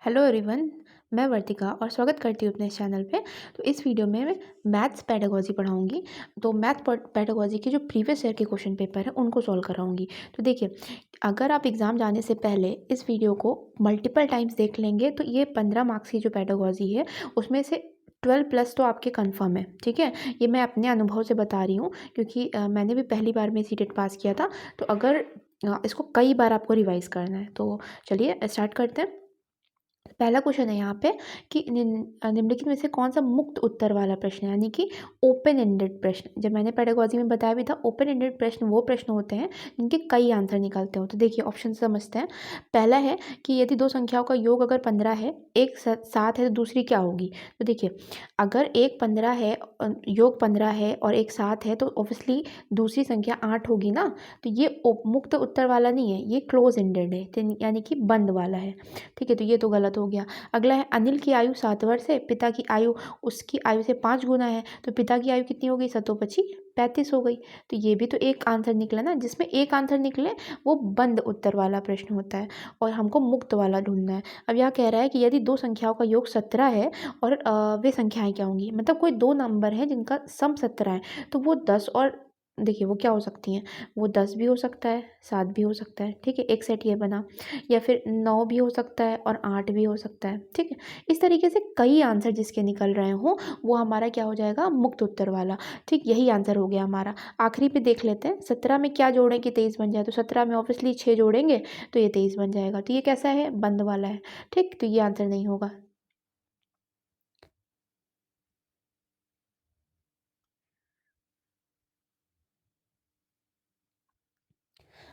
Hello everyone. मैं वर्तिका और स्वागत करती हूँ अपने चैनल पे। तो इस वीडियो में मैं मैथ्स पेडागोजी पढ़ाऊँगी। तो मैथ पेडागोजी के जो प्रीवियस ईयर के क्वेश्चन पेपर है उनको सॉल्व कराऊँगी। तो देखिए, अगर आप एग्ज़ाम जाने से पहले इस वीडियो को मल्टीपल टाइम्स देख लेंगे तो ये 15 मार्क्स की जो पेडागोजी है उसमें से 12 प्लस तो आपके कन्फर्म है। ठीक है, ये मैं अपने अनुभव से बता रही हूँ क्योंकि मैंने भी पहली बार में सीटेट पास किया था। तो अगर इसको कई बार आपको रिवाइज़ करना है तो चलिए स्टार्ट करते हैं। पहला क्वेश्चन है यहाँ पे कि निम्नलिखित में से कौन सा मुक्त उत्तर वाला प्रश्न है, यानी कि ओपन एंडेड प्रश्न। जब मैंने पेडागोजी में बताया भी था, ओपन एंडेड प्रश्न वो प्रश्न होते हैं जिनके कई आंसर निकलते हो। तो देखिए ऑप्शन समझते हैं। पहला है कि यदि दो संख्याओं का योग अगर 15 है, एक 7 है तो दूसरी क्या होगी। तो देखिए, अगर एक 15 है, योग 15 है और एक 7 है तो ऑब्वियसली दूसरी संख्या 8 होगी ना। तो ये मुक्त उत्तर वाला नहीं है, ये क्लोज एंडेड है, यानी कि बंद वाला है। ठीक है, तो ये तो गलत हो गया। अगला है अनिल की आयु 7 वर्ष है, पिता की आयु उसकी आयु से 5 गुना है। तो पिता की आयु कितनी हो गई, 7×5 35 हो गई। तो ये भी तो एक आंसर निकला ना। जिसमें एक आंसर निकले वो बंद उत्तर वाला प्रश्न होता है और हमको मुक्त वाला ढूंढना है। अब यहाँ कह रहा है कि यदि दो संख्याओं का योग 17 है और वे संख्याएं क्या होंगी। मतलब कोई दो नंबर है जिनका सम 17 है तो वो 10 और देखिए वो क्या हो सकती हैं, वो 10 भी हो सकता है, 7 भी हो सकता है। ठीक है, एक सेट ये बना। या फिर 9 भी हो सकता है और 8 भी हो सकता है। ठीक है, इस तरीके से कई आंसर जिसके निकल रहे हों वो हमारा क्या हो जाएगा, मुक्त उत्तर वाला। ठीक, यही आंसर हो गया हमारा। आखिरी पे देख लेते हैं, 17 में क्या जोड़ें कि 23 बन जाए। तो 17 में ऑब्वियसली 6 जोड़ेंगे तो ये 23 बन जाएगा। तो ये कैसा है, बंद वाला है। ठीक, तो ये आंसर नहीं होगा।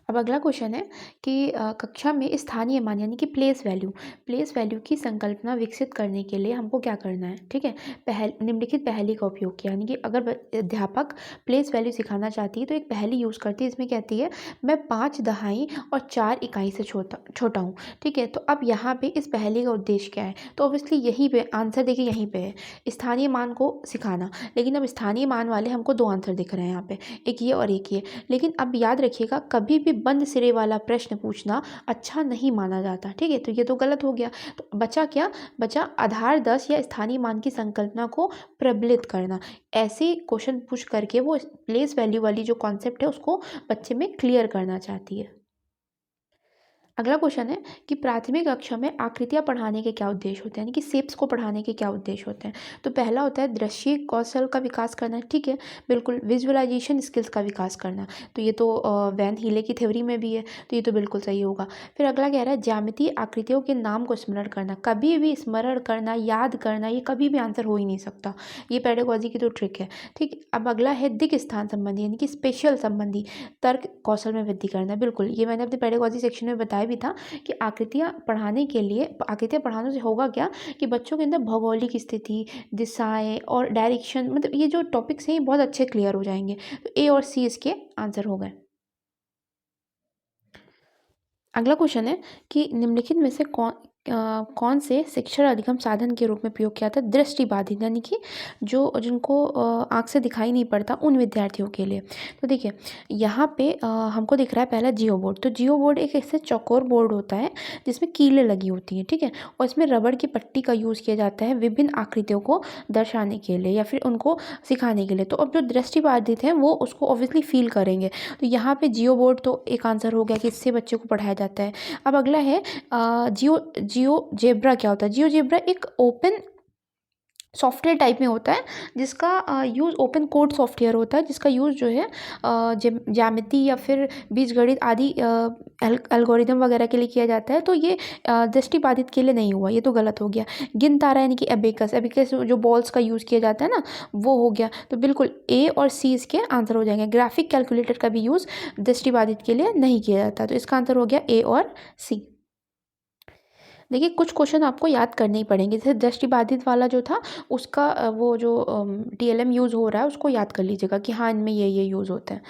अब अगला क्वेश्चन है कि कक्षा में स्थानीय मान यानी कि प्लेस वैल्यू की संकल्पना विकसित करने के लिए हमको क्या करना है। ठीक है, निम्नलिखित पहेली का उपयोग किया, यानी कि अगर अध्यापक प्लेस वैल्यू सिखाना चाहती है तो एक पहेली यूज़ करती है। इसमें कहती है मैं 5 दहाई और 4 इकाई से छोटा छोटा हूँ। ठीक है, तो अब यहाँ पे इस पहेली का उद्देश्य क्या है। तो ऑब्वियसली यहीं पे आंसर देखिए, यहीं पे है स्थानीय मान को सिखाना। लेकिन अब स्थानीय मान वाले हमको दो आंसर दिख रहे हैं यहाँ पे, एक ये और एक ये। लेकिन अब याद रखिएगा, कभी भी बंद सिरे वाला प्रश्न पूछना अच्छा नहीं माना जाता। ठीक है, तो ये तो गलत हो गया। तो बचा क्या, बचा आधार 10 या स्थानीय मान की संकल्पना को प्रबलित करना। ऐसे क्वेश्चन पूछ करके वो प्लेस वैल्यू वाली जो कॉन्सेप्ट है उसको बच्चे में क्लियर करना चाहती है। अगला क्वेश्चन है कि प्राथमिक कक्षा में आकृतियाँ पढ़ाने के क्या उद्देश्य होते हैं, यानी कि शेप्स को पढ़ाने के क्या उद्देश्य होते हैं। तो पहला होता है दृश्य कौशल का विकास करना। ठीक है, बिल्कुल, विजुअलाइजेशन स्किल्स का विकास करना। तो ये तो वैन हीले की थ्योरी में भी है, तो ये तो बिल्कुल सही होगा। फिर अगला कह रहा है ज्यामितीय आकृतियों के नाम को स्मरण करना। कभी भी स्मरण करना, याद करना, ये कभी भी आंसर हो ही नहीं सकता। ये पेडागोजी की तो ट्रिक है। ठीक, अब अगला है दिक स्थान संबंधी यानी कि स्पेशल संबंधी तर्क कौशल में वृद्धि करना। बिल्कुल, ये मैंने अपने पेडागोजी सेक्शन में बताया भी था कि आकृतियाँ पढ़ाने के लिए, आकृतियाँ पढ़ाने से होगा क्या कि बच्चों के अंदर भौगोलिक स्थिति, दिशाएं और डायरेक्शन, मतलब ये जो टॉपिक्स हैं ये बहुत अच्छे क्लियर हो जाएंगे। तो ए और सी इसके आंसर हो गए। अगला क्वेश्चन है कि निम्नलिखित में से कौन से शिक्षण अधिगम साधन के रूप में प्रयोग किया था दृष्टिबाधित, यानी कि जिनको आँख से दिखाई नहीं पड़ता उन विद्यार्थियों के लिए। तो देखिए यहाँ पे हमको दिख रहा है पहला जियो बोर्ड। तो जियो बोर्ड एक ऐसे चौकोर बोर्ड होता है जिसमें कीलें लगी होती हैं। ठीक है, और इसमें रबड़ की पट्टी का यूज़ किया जाता है विभिन्न आकृतियों को दर्शाने के लिए या फिर उनको सिखाने के लिए। तो अब जो दृष्टिबाधित हैं वो उसको ऑब्वियसली फील करेंगे। तो यहाँ पे जियो बोर्ड तो एक आंसर हो गया कि इससे बच्चे को पढ़ाया जाता है। अब अगला है जियो जेब्रा क्या होता है। जियो जेब्रा एक ओपन सॉफ्टवेयर टाइप में होता है जिसका यूज़ ओपन कोड सॉफ्टवेयर होता है जिसका यूज़ जो है ज्यामिति या फिर बीजगणित आदि एल्गोरिदम वगैरह के लिए किया जाता है। तो ये दृष्टिबाधित के लिए नहीं हुआ, ये तो गलत हो गया। गिन तारा यानी कि एबेकस, एबेकस जो बॉल्स का यूज़ किया जाता है ना, वो हो गया। तो बिल्कुल ए और सी इसके आंसर हो जाएंगे। ग्राफिक कैलकुलेटर का भी यूज़ दृष्टिबाधित के लिए नहीं किया जाता। तो इसका आंसर हो गया ए और सी। देखिए कुछ क्वेश्चन आपको याद करने ही पड़ेंगे। जैसे दृष्टिबाधित वाला जो था उसका वो जो टीएलएम यूज़ हो रहा है उसको याद कर लीजिएगा कि हाँ इनमें ये यूज़ होता है।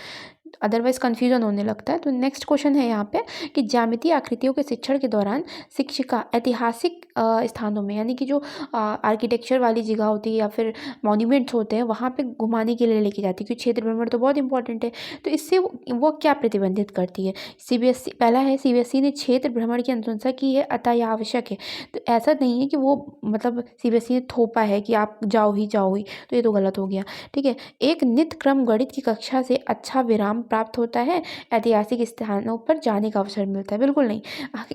अदरवाइज़ कन्फ्यूज़न होने लगता है। तो नेक्स्ट क्वेश्चन है यहाँ पे कि ज्यामितीय आकृतियों के शिक्षण के दौरान शिक्षिका ऐतिहासिक स्थानों में, यानी कि जो आर्किटेक्चर वाली जगह होती है या फिर मॉन्यूमेंट्स होते हैं, वहाँ पे घुमाने के लिए लेके जाती है, क्योंकि क्षेत्र भ्रमण तो बहुत इंपॉर्टेंट है। तो इससे वो क्या प्रतिबंधित करती है? सीबीएसई, पहला है सीबीएसई ने क्षेत्र भ्रमण की अनुशंसा की है, अतः यह आवश्यक है। तो ऐसा नहीं है कि वो मतलब सीबीएसई ने थोपा है कि आप जाओ ही जाओ ही, तो ये तो गलत हो गया। ठीक है, एक नित्य क्रम गणित की कक्षा से अच्छा विराम प्राप्त होता है, ऐतिहासिक स्थानों पर जाने का अवसर मिलता है, बिल्कुल नहीं।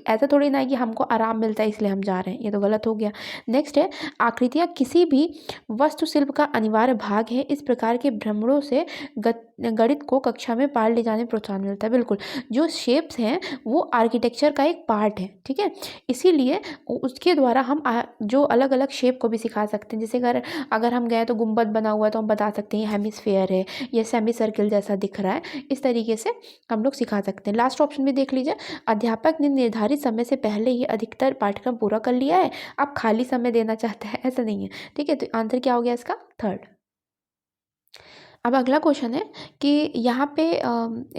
ऐसा थोड़ी ना है कि हमको आराम मिलता है इसलिए हम जा रहे हैं, ये तो गलत हो गया। नेक्स्ट है, आकृतियाँ किसी भी वास्तुशिल्प का अनिवार्य भाग है, इस प्रकार के भ्रमणों से गणित को कक्षा में पार ले जाने में प्रोत्साहन मिलता है, बिल्कुल। जो शेप्स हैं वो आर्किटेक्चर का एक पार्ट है, ठीक है, इसीलिए उसके द्वारा हम जो अलग अलग शेप को भी सिखा सकते हैं। जैसे अगर अगर हम गए तो गुंबद बना हुआ है तो हम बता सकते हैं हेमिस्फेयर है, ये सेमी सर्किल जैसा दिख रहा है, इस तरीके से हम लोग सिखा सकते हैं। लास्ट ऑप्शन भी देख लीजिए, अध्यापक ने निर्धारित समय से पहले ही अधिकतर पाठ्यक्रम पूरा कर लिया है, आप खाली समय देना चाहते हैं, ऐसा नहीं है। ठीक है, तो आंसर क्या हो गया इसका? थर्ड। अब अगला क्वेश्चन है कि यहाँ पे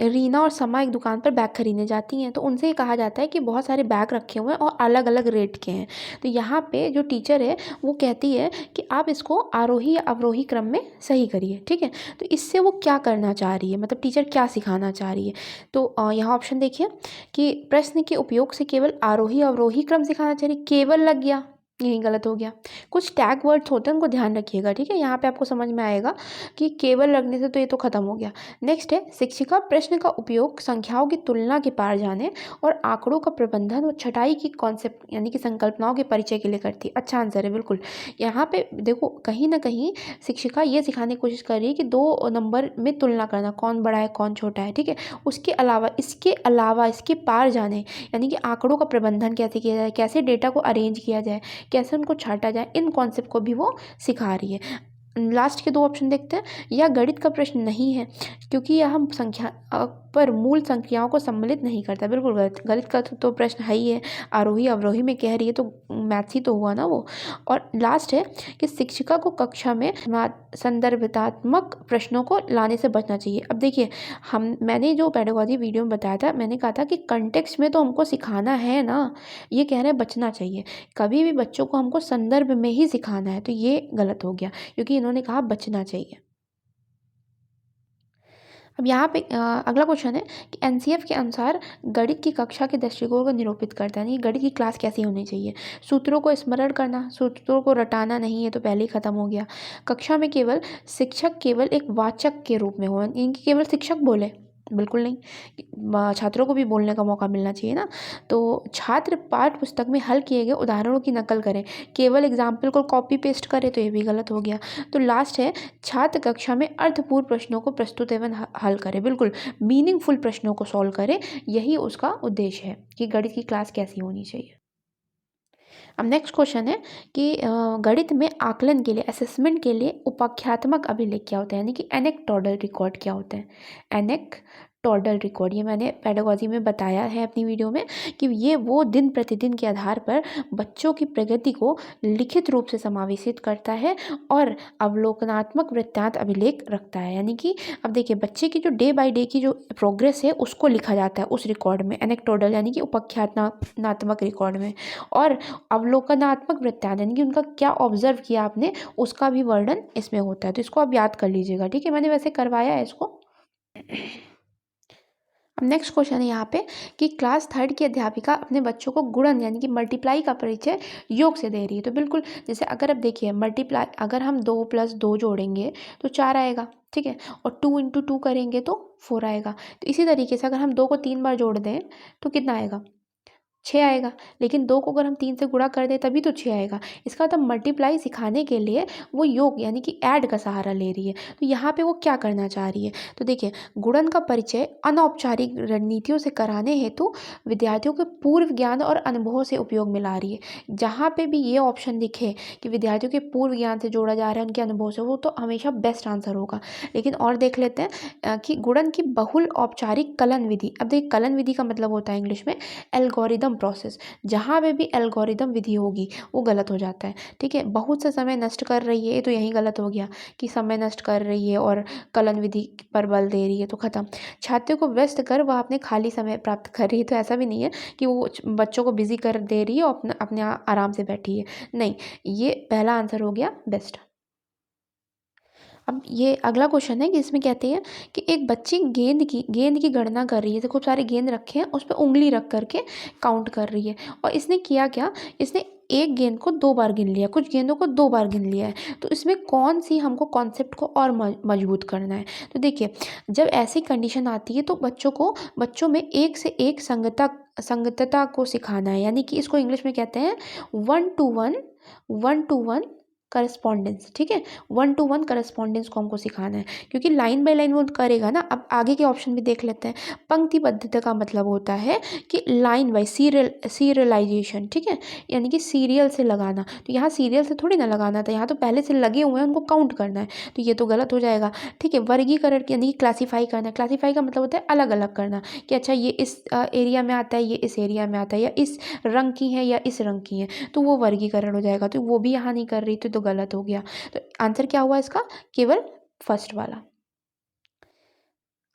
रीना और समा एक दुकान पर बैग खरीदने जाती हैं, तो उनसे ये कहा जाता है कि बहुत सारे बैग रखे हुए हैं और अलग अलग रेट के हैं। तो यहाँ पे जो टीचर है वो कहती है कि आप इसको आरोही या अवरोही क्रम में सही करिए। ठीक है, तो इससे वो क्या करना चाह रही है, मतलब टीचर क्या सिखाना चाह रही है? तो यहाँ ऑप्शन देखिए कि प्रश्न के उपयोग से केवल आरोही अवरोही क्रम सिखाना चाह रही है, केवल लग गया, यही गलत हो गया। कुछ टैग वर्ड्स होते हैं, उनको ध्यान रखिएगा। ठीक है, यहाँ पे आपको समझ में आएगा कि केवल लगने से तो ये तो खत्म हो गया। नेक्स्ट है, शिक्षिका प्रश्न का उपयोग संख्याओं की तुलना के पार जाने और आंकड़ों का प्रबंधन और छटाई की कॉन्सेप्ट यानी कि संकल्पनाओं के परिचय के लिए करती है। अच्छा आंसर है, बिल्कुल। यहाँ पे देखो कहीं ना कहीं शिक्षिका ये सिखाने की कोशिश कर रही है कि दो नंबर में तुलना करना, कौन बड़ा है कौन छोटा है। ठीक है, उसके अलावा इसके पार जाने, यानी कि आंकड़ों का प्रबंधन कैसे किया जाए, कैसे डेटा को अरेंज किया जाए, कैसे उनको छाटा जाए, इन कॉन्सेप्ट को भी वो सिखा रही है। लास्ट के दो ऑप्शन देखते हैं, यह गणित का प्रश्न नहीं है क्योंकि यह हम संख्या पर मूल संख्याओं को सम्मिलित नहीं करता, बिल्कुल गलत। गणित का तो प्रश्न है ही है, आरोही अवरोही में कह रही है तो मैथ्स ही तो हुआ ना वो। और लास्ट है कि शिक्षिका को कक्षा में संदर्भितात्मक प्रश्नों को लाने से बचना चाहिए। अब देखिए, मैंने जो पेडागोजी वीडियो में बताया था, मैंने कहा था कि कंटेक्स्ट में तो हमको सिखाना है ना, ये कह रहे हैं बचना चाहिए। कभी भी बच्चों को हमको संदर्भ में ही सिखाना है, तो ये गलत हो गया क्योंकि इन्होंने कहा बचना चाहिए। अब यहाँ पे अगला क्वेश्चन है कि एनसीएफ के अनुसार गणित की कक्षा के दृष्टिकोण को निरूपित करता है, यानी गणित की क्लास कैसी होनी चाहिए? सूत्रों को स्मरण करना, सूत्रों को रटाना नहीं है, तो पहले ही खत्म हो गया। कक्षा में केवल शिक्षक केवल एक वाचक के रूप में हो, इनकी केवल शिक्षक बोले, बिल्कुल नहीं, छात्रों को भी बोलने का मौका मिलना चाहिए ना। तो छात्र पाठ्य पुस्तक में हल किए गए उदाहरणों की नकल करें, केवल एग्जाम्पल को कॉपी पेस्ट करें, तो ये भी गलत हो गया। तो लास्ट है, छात्र कक्षा में अर्थपूर्ण प्रश्नों को प्रस्तुत एवं हल करें, बिल्कुल मीनिंगफुल प्रश्नों को सॉल्व करें, यही उसका उद्देश्य है कि गणित की क्लास कैसी होनी चाहिए। अब नेक्स्ट क्वेश्चन है कि गणित में आकलन के लिए, असेसमेंट के लिए उपाख्यात्मक अभिलेख क्या होता है, यानी कि एनेक्टोडल रिकॉर्ड क्या होते हैं? एनेक्टोडल रिकॉर्ड, ये मैंने पेडागोजी में बताया है अपनी वीडियो में कि ये वो दिन प्रतिदिन के आधार पर बच्चों की प्रगति को लिखित रूप से समावेशित करता है और अवलोकनात्मक वृत्तांत अभिलेख रखता है। यानी कि अब देखिए, बच्चे की जो डे बाय डे की जो प्रोग्रेस है उसको लिखा जाता है उस रिकॉर्ड में, एनेक्टोडल यानी कि उपाख्यानात्मक रिकॉर्ड में। और अवलोकनात्मक वृत्तांत यानी कि उनका क्या ऑब्जर्व किया आपने, उसका भी वर्णन इसमें होता है। तो इसको आप याद कर लीजिएगा, ठीक है, मैंने वैसे करवाया है इसको। अब नेक्स्ट क्वेश्चन है यहाँ पे कि क्लास थर्ड की अध्यापिका अपने बच्चों को गुणन यानी कि मल्टीप्लाई का परिचय योग से दे रही है। तो बिल्कुल, जैसे अगर अब देखिए मल्टीप्लाई, अगर हम 2 + 2 जोड़ेंगे तो 4 आएगा, ठीक है, और 2 × 2 करेंगे तो 4 आएगा। तो इसी तरीके से अगर हम 2 को 3 बार जोड़ दें तो कितना आएगा? 6 आएगा। लेकिन 2 को अगर हम 3 से गुणा कर दें तभी तो 6 आएगा। इसका मतलब मल्टीप्लाई सिखाने के लिए वो योग यानी कि ऐड का सहारा ले रही है। तो यहाँ पे वो क्या करना चाह रही है? तो देखिए, गुणन का परिचय अनौपचारिक रणनीतियों से कराने हेतु विद्यार्थियों के पूर्व ज्ञान और अनुभव से उपयोग में ला रही है। जहाँ पे भी ये ऑप्शन दिखे कि विद्यार्थियों के पूर्व ज्ञान से जोड़ा जा रहा है, उनके अनुभव से, वो तो हमेशा बेस्ट आंसर होगा। लेकिन और देख लेते हैं कि गुणन की बहुल औपचारिक कलन विधि। अब देखिए, कलन विधि का मतलब होता है इंग्लिश में एल्गोरिदम एल्गोरिदम प्रोसेस, जहाँ पे भी एल्गोरिदम विधि होगी वो गलत हो जाता है। ठीक है, बहुत सा समय नष्ट कर रही है, तो यही गलत हो गया कि समय नष्ट कर रही है और कलन विधि पर बल दे रही है, तो खत्म। छात्रों को व्यस्त कर वह अपने खाली समय प्राप्त कर रही है, तो ऐसा भी नहीं है कि वो बच्चों को बिजी कर दे रही है और अपना अपने आराम से बैठी है, नहीं। ये पहला आंसर हो गया बेस्ट। अब ये अगला क्वेश्चन है कि इसमें कहते हैं कि एक बच्ची गेंद की गणना कर रही है, तो खूब सारे गेंद रखे हैं, उस पर उंगली रख करके काउंट कर रही है। और इसने किया क्या, इसने एक गेंद को 2 बार गिन लिया, कुछ गेंदों को 2 बार गिन लिया है। तो इसमें कौन सी हमको कॉन्सेप्ट को और मजबूत करना है। तो देखिए, जब ऐसी कंडीशन आती है तो बच्चों में एक से एक संगतता को सिखाना है, यानी कि इसको इंग्लिश में कहते हैं 1 to 1 करस्पॉन्डेंस। ठीक है, 1 to 1 करस्पॉन्डेंस को हमको सिखाना है, क्योंकि लाइन बाय लाइन वो करेगा ना। अब आगे के ऑप्शन भी देख लेते हैं। पंक्तिबद्धता का मतलब होता है कि लाइन बाय सीरियलाइजेशन। ठीक है, यानी कि सीरियल से लगाना। तो यहाँ सीरियल से थोड़ी ना लगाना था, यहाँ तो पहले से लगे हुए हैं, उनको काउंट करना है, तो ये तो गलत हो जाएगा। ठीक है, वर्गीकरण यानी कि क्लासीफाई करना। क्लासीफाई का मतलब होता है अलग अलग करना, कि अच्छा ये इस एरिया में आता है, ये इस एरिया में आता है, या इस रंग की है या इस रंग की है, तो वो वर्गीकरण हो जाएगा। तो वो भी यहाँ नहीं कर रही थी, तो गलत हो गया। तो आंसर क्या हुआ इसका, केवल फर्स्ट वाला।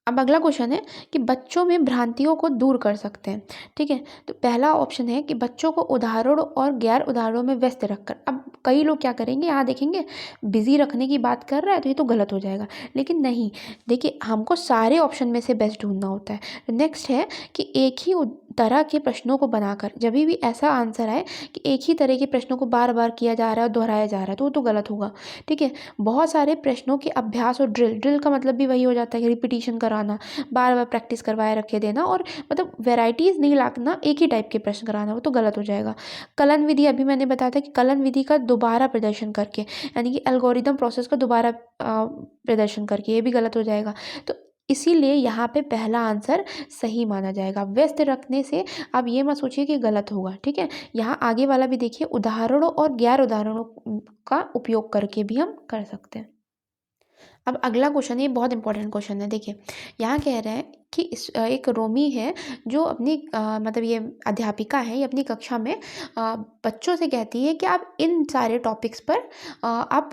अब अगला क्वेश्चन है कि बच्चों में भ्रांतियों को दूर कर सकते हैं। ठीक है, तो पहला ऑप्शन है कि बच्चों को उदाहरणों और गैर उदाहरणों में व्यस्त रखकर। अब कई लोग क्या करेंगे, यहाँ देखेंगे बिजी रखने की बात कर रहा है, तो ये तो गलत हो जाएगा। लेकिन नहीं, देखिए हमको सारे ऑप्शन में से बेस्ट ढूंढना होता है। नेक्स्ट है कि एक ही तरह के प्रश्नों को बनाकर, जब भी ऐसा आंसर आए कि एक ही तरह के प्रश्नों को बार बार किया जा रहा है और दोहराया जा रहा है, तो वो तो गलत होगा। ठीक है, बहुत सारे प्रश्नों के अभ्यास और ड्रिल का मतलब भी वही हो जाता है कि रिपीटिशन कराना, बार बार प्रैक्टिस करवाए रखे देना, और मतलब वेराइटीज़ नहीं लाना, एक ही टाइप के प्रश्न कराना, वो तो गलत हो जाएगा। कलन विधि, अभी मैंने बताया था कि कलन विधि का दोबारा प्रदर्शन करके, यानी कि एल्गोरिदम प्रोसेस का दोबारा प्रदर्शन करके, ये भी गलत हो जाएगा। तो इसीलिए यहाँ पे पहला आंसर सही माना जाएगा। व्यस्त रखने से आप ये मत सोचिए कि गलत होगा। ठीक है, यहाँ आगे वाला भी देखिए, उदाहरणों और गैर उदाहरणों का उपयोग करके भी हम कर सकते हैं। अब अगला क्वेश्चन, ये बहुत इंपॉर्टेंट क्वेश्चन है। देखिए, यहाँ कह रहे हैं कि एक रोमी है जो अपनी मतलब ये अध्यापिका है, ये अपनी कक्षा में बच्चों से कहती है कि आप इन सारे टॉपिक्स पर आप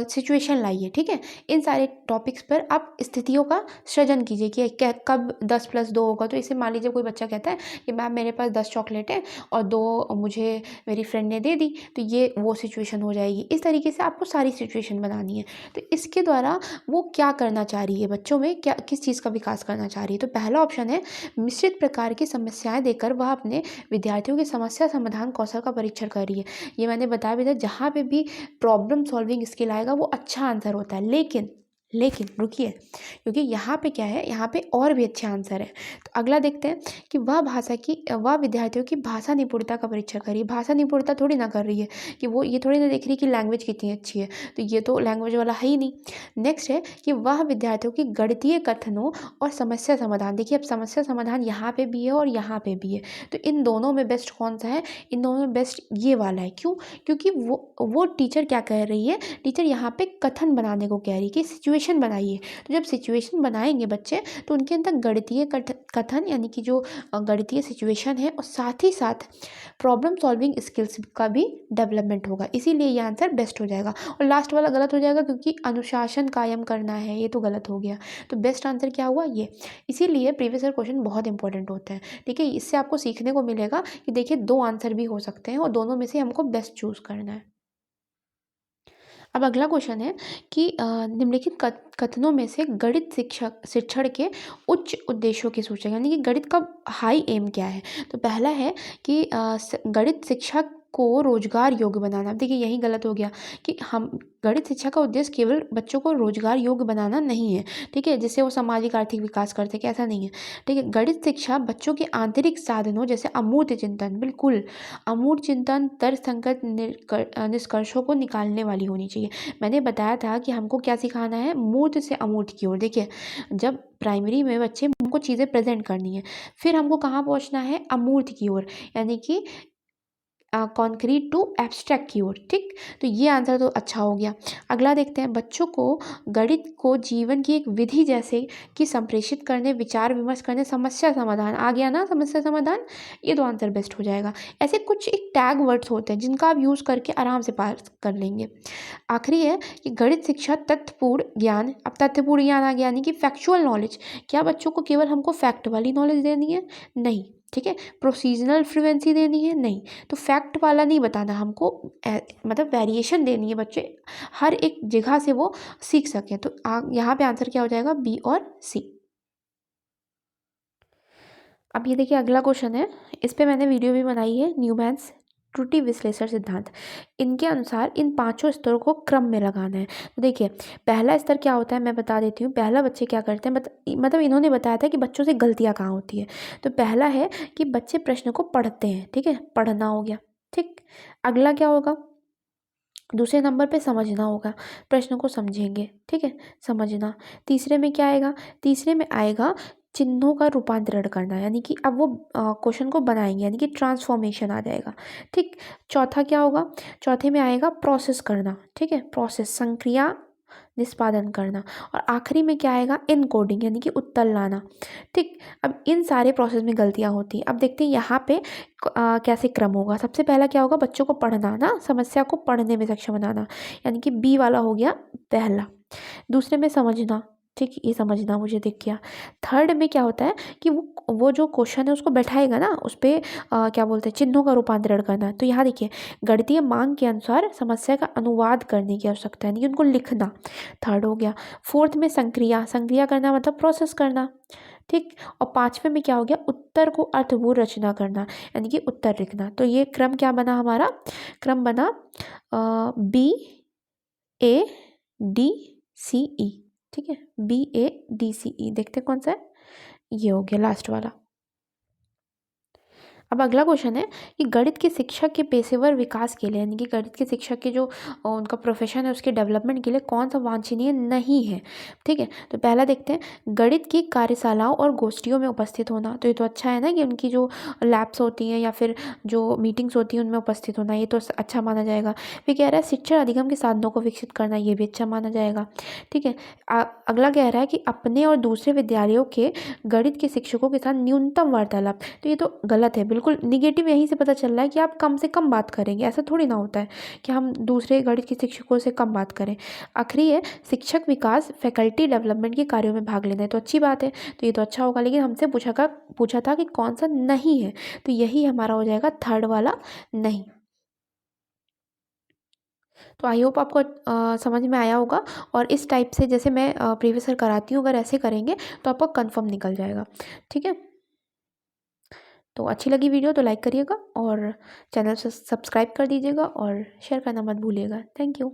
सिचुएशन लाइए। ठीक है, इन सारे टॉपिक्स पर आप स्थितियों का सृजन कीजिए कि कब 10+2 होगा। तो इसे मान लीजिए कोई बच्चा कहता है कि मैम मेरे पास 10 चॉकलेट है और 2 मुझे मेरी फ्रेंड ने दे दी, तो ये वो सिचुएशन हो जाएगी। इस तरीके से आपको सारी सिचुएशन बनानी है। तो इसके द्वारा वो क्या करना चाह रही है, बच्चों में क्या किस चीज़ का विकास करना चाह रही है। तो पहला ऑप्शन है, मिश्रित प्रकार की समस्याएं देकर वह अपने विद्यार्थियों के समस्या समाधान कौशल का परीक्षण कर रही है। ये मैंने बताया भी था, जहाँ पे भी प्रॉब्लम सॉल्विंग स्किल आएगा वो अच्छा आंसर होता है। लेकिन रुकिए, क्योंकि यहाँ पे क्या है, यहाँ पे और भी अच्छे आंसर है। तो अगला देखते हैं कि वह विद्यार्थियों की भाषा निपुणता का परीक्षण करिए। भाषा निपुणता थोड़ी ना कर रही है, कि वो ये थोड़ी ना देख रही कि लैंग्वेज कितनी अच्छी है, तो ये तो लैंग्वेज वाला है ही नहीं। नेक्स्ट है कि वह विद्यार्थियों की गणितीय कथनों और समस्या समाधान। देखिए, अब समस्या समाधान यहाँ पे भी है और यहाँ पे भी है, तो इन दोनों में बेस्ट कौन सा है, इन दोनों में बेस्ट ये वाला है। क्यों, क्योंकि वो टीचर क्या कह रही है, टीचर यहाँ पे कथन बनाने को कह रही है कि सिचुएशन बनाइए। तो जब सिचुएशन बनाएंगे बच्चे, तो उनके अंदर गणितीय कथन यानी कि जो गणितीय सिचुएशन है, और साथ ही साथ प्रॉब्लम सॉल्विंग स्किल्स का भी डेवलपमेंट होगा। इसीलिए ये आंसर बेस्ट हो जाएगा। और लास्ट वाला गलत हो जाएगा, क्योंकि अनुशासन कायम करना है, ये तो गलत हो गया। तो बेस्ट आंसर क्या हुआ, ये। इसीलिए प्रीवियस ईयर क्वेश्चन बहुत इंपॉर्टेंट होते हैं। ठीक है, इससे आपको सीखने को मिलेगा कि देखिए 2 आंसर भी हो सकते हैं और दोनों में से हमको बेस्ट चूज करना है। अब अगला क्वेश्चन है कि निम्नलिखित कथनों में से गणित शिक्षण के उच्च उद्देश्यों की सूची, यानी कि गणित का हाई एम क्या है। तो पहला है कि गणित शिक्षक को रोजगार योग्य बनाना। अब देखिए, यही गलत हो गया कि हम गणित शिक्षा का उद्देश्य केवल बच्चों को रोजगार योग्य बनाना नहीं है। ठीक है, जिससे वो सामाजिक आर्थिक विकास करते, कि ऐसा नहीं है। ठीक है, गणित शिक्षा बच्चों के आंतरिक साधनों जैसे अमूर्त चिंतन, बिल्कुल अमूर्त चिंतन, तर्कसंगत निष्कर्षों को निकालने वाली होनी चाहिए। मैंने बताया था कि हमको क्या सिखाना है, मूर्त से अमूर्त की ओर। देखिए, जब प्राइमरी में बच्चे हमको चीज़ें प्रेजेंट करनी है, फिर हमको कहाँ पहुँचना है, अमूर्त की ओर, यानी कि कॉन्क्रीट टू एब्स्ट्रैक्ट की ओर। ठीक, तो ये आंसर तो अच्छा हो गया। अगला देखते हैं, बच्चों को गणित को जीवन की एक विधि जैसे कि संप्रेषित करने, विचार विमर्श करने, समस्या समाधान, आ गया ना समस्या समाधान, ये दो आंसर बेस्ट हो जाएगा। ऐसे कुछ एक टैग वर्ड्स होते हैं जिनका आप यूज़ करके आराम से पास कर लेंगे। आखिरी है कि गणित शिक्षा तथ्यपूर्ण ज्ञान। अब तथ्यपूर्ण ज्ञान आ गया यानी कि फैक्चुअल नॉलेज। क्या बच्चों को केवल हमको फैक्ट वाली नॉलेज देनी है? नहीं। ठीक है, प्रोसीजनल फ्लुएंसी देनी है? नहीं। तो फैक्ट वाला नहीं बताना हमको, मतलब वेरिएशन देनी है, बच्चे हर एक जगह से वो सीख सकें। तो यहाँ पे आंसर क्या हो जाएगा? बी और सी। अब ये देखिए अगला क्वेश्चन है, इस पे मैंने वीडियो भी बनाई है, न्यूमैन्स त्रुटि विश्लेषण सिद्धांत। इनके अनुसार इन पांचों स्तरों को क्रम में लगाना है। तो देखिए पहला स्तर क्या होता है मैं बता देती हूँ। पहला बच्चे क्या करते हैं, मतलब इन्होंने बताया था कि बच्चों से गलतियाँ कहाँ होती है। तो पहला है कि बच्चे प्रश्न को पढ़ते हैं। ठीक है, पढ़ना हो गया। ठीक, अगला क्या होगा? दूसरे नंबर पे समझना होगा, प्रश्न को समझेंगे। ठीक है, समझना। तीसरे में क्या आएगा? तीसरे में आएगा चिन्हों का रूपांतरण करना, यानी कि अब वो क्वेश्चन को बनाएंगे, यानी कि ट्रांसफॉर्मेशन आ जाएगा। ठीक, चौथा क्या होगा? चौथे में आएगा प्रोसेस करना। ठीक है, प्रोसेस, संक्रिया निष्पादन करना। और आखिरी में क्या आएगा? इनकोडिंग, यानी कि उत्तर लाना। ठीक, अब इन सारे प्रोसेस में गलतियां होती हैं। अब देखते हैं यहाँ पे कैसे क्रम होगा। सबसे पहला क्या होगा? बच्चों को पढ़ना ना, समस्या को पढ़ने में सक्षम बनाना, यानी कि बी वाला हो गया पहला। दूसरे में समझना। ठीक, ये समझना मुझे दिख गया। थर्ड में क्या होता है कि वो जो क्वेश्चन है उसको बैठाएगा ना, उस पर क्या बोलते हैं, चिन्हों का रूपांतरण करना। तो यहाँ देखिए गणितीय मांग के अनुसार समस्या का अनुवाद करने की आवश्यकता है, यानी कि उनको लिखना। थर्ड हो गया। फोर्थ में संक्रिया, संक्रिया करना मतलब प्रोसेस करना। ठीक, और पांचवें में क्या हो गया? उत्तर को अर्थपूर्ण रचना करना, यानी कि उत्तर लिखना। तो ये क्रम क्या बना हमारा? क्रम बना बी ए डी सी ई। ठीक है, बी ए डी सी ई। देखते कौन सा है? ये हो गया लास्ट वाला। अब अगला क्वेश्चन है कि गणित के शिक्षक के पेशेवर विकास के लिए, यानी कि गणित के शिक्षक के जो उनका प्रोफेशन है उसके डेवलपमेंट के लिए कौन सा वांछनीय नहीं है। ठीक है, तो पहला देखते हैं, गणित की कार्यशालाओं और गोष्ठियों में उपस्थित होना। तो ये तो अच्छा है ना कि उनकी जो लैब्स होती हैं या फिर जो मीटिंग्स होती हैं उनमें उपस्थित होना, ये तो अच्छा माना जाएगा। फिर कह रहा है शिक्षण अधिगम के साधनों को विकसित करना, ये भी अच्छा माना जाएगा। ठीक है, अगला कह रहा है कि अपने और दूसरे विद्यालयों के गणित के शिक्षकों के साथ न्यूनतम वार्तालाप। तो ये तो गलत है, बिल्कुल निगेटिव यहीं से पता चल रहा है कि आप कम से कम बात करेंगे। ऐसा थोड़ी ना होता है कि हम दूसरे गणित के शिक्षकों से कम बात करें। आखिरी है शिक्षक विकास, फैकल्टी डेवलपमेंट के कार्यों में भाग लेना है। तो अच्छी बात है, तो ये तो अच्छा होगा। लेकिन हमसे पूछा था कि कौन सा नहीं है, तो यही हमारा हो जाएगा थर्ड वाला नहीं। तो आई होप आपको समझ में आया होगा। और इस टाइप से जैसे मैं प्रीवियस ईयर कराती हूँ, अगर ऐसे करेंगे तो आपका कंफर्म निकल जाएगा। ठीक है, तो अच्छी लगी वीडियो तो लाइक करिएगा और चैनल से सब्सक्राइब कर दीजिएगा और शेयर करना मत भूलिएगा। Thank you.